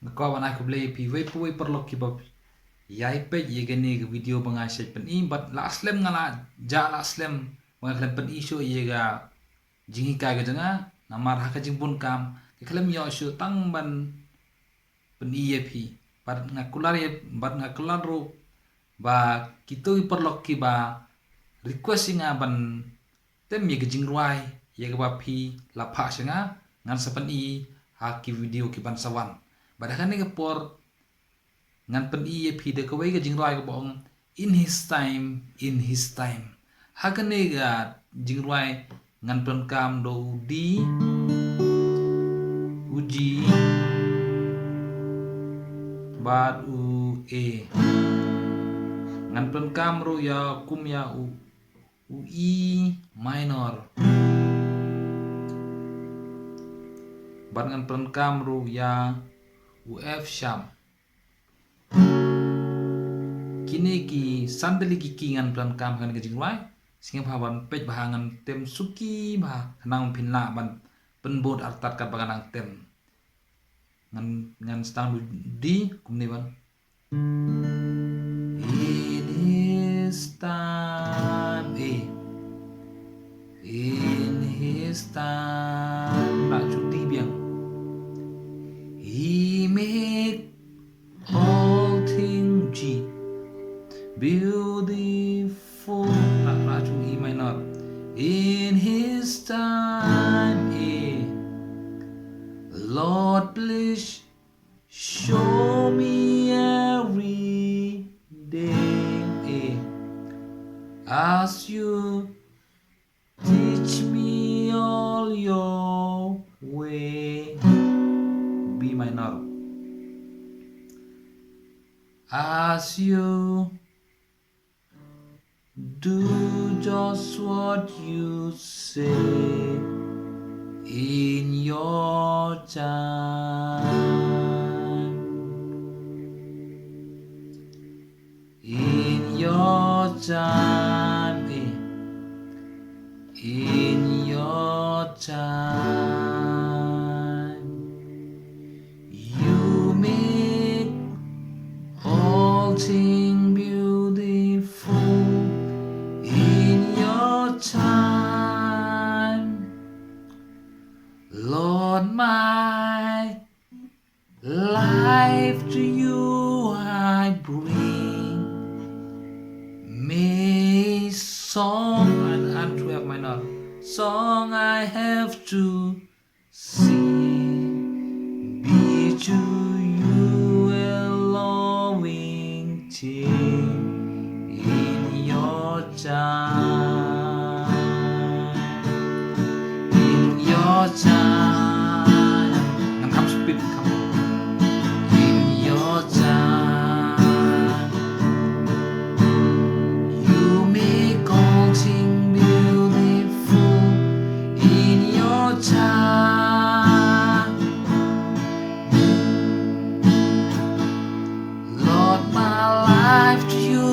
Ngko wan aku beli pi we puwe perlok ki bab yai pe ye gani ke video banga shay pen I but la aslem ngala ja la aslem banga klem pen isu ye ga jingi ka ga janga namar ha ka jimpun kam ke klem yo shu tang ban pen ye pi bat ngakular ye bat ngakular ro ba kito I perlok ki ba request nga ban tem ye ga jingruai ye ga ba pi la pha sanga ngan sapan I ha ki video ki ban sawan Badakan ni por ngan pen I pi de ko we ga jingruai ga bong in his time hakan ni ga jingruai ngan pen kam do di uji bad u e ngan pen kam ro ya kum ya u E minor bad ngan pen kam ro ya u F sharp kini ki sandali ki kingan plan kam kan ke jingwai singa bhawan pej bahangan tem suki bah nang pinla ban penbod artat kat baganang tem ngan stang di kumni ban in his time in his time nak cuti biang he make all things beautiful nak E minor in his time Lord please show me every day as you teach me all your way B minor as you do just what you say in your time in your time in your time you make all things beautiful in your time Lord my life to you I bring may song and 12 minor song I have to sing be to you a loving thing in your time in your time ngam kam speed kam in your time you make all things beautiful in your time Lord my life to you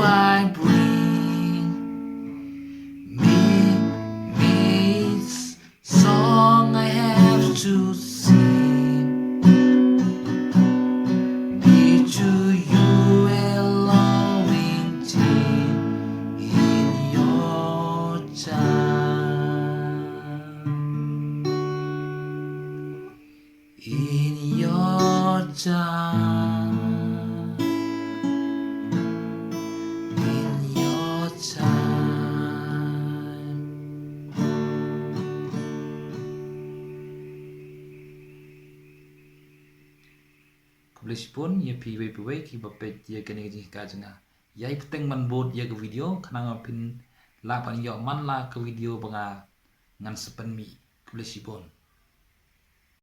I bring me song I have to sing be to you a loving thing in your time in your time in your time Publish pun ye pi we ki bapet ye kene ji ka janga yai peteng man bot ye ke video kanang pin la pan yo man la ke video banga ngan sepen mi publish pun